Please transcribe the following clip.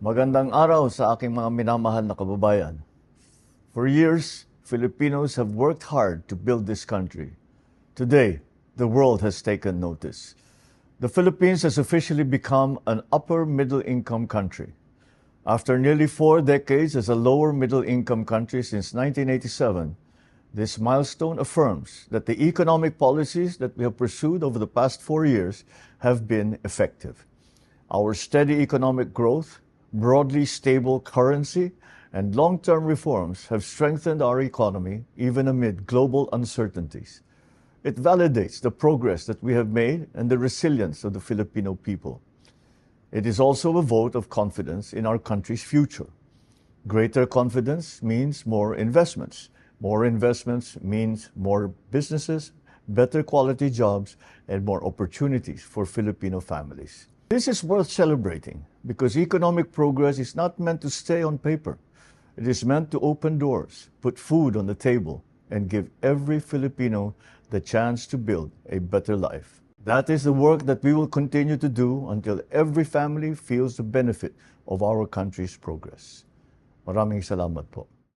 Magandang araw sa aking mga minamahal na kababayan. For years, Filipinos have worked hard to build this country. Today, the world has taken notice. The Philippines has officially become an upper middle income country. After nearly 4 decades as a lower middle income country since 1987, this milestone affirms that the economic policies that we have pursued over the past 4 years have been effective. Our steady economic growth, broadly stable currency, and long-term reforms have strengthened our economy even amid global uncertainties. It validates the progress that we have made and the resilience of the Filipino people. It is also a vote of confidence in our country's future. Greater confidence means more investments. More investments means more businesses, better quality jobs, and more opportunities for Filipino families. This is worth celebrating because economic progress is not meant to stay on paper. It is meant to open doors, put food on the table, and give every Filipino the chance to build a better life. That is the work that we will continue to do until every family feels the benefit of our country's progress. Maraming salamat po.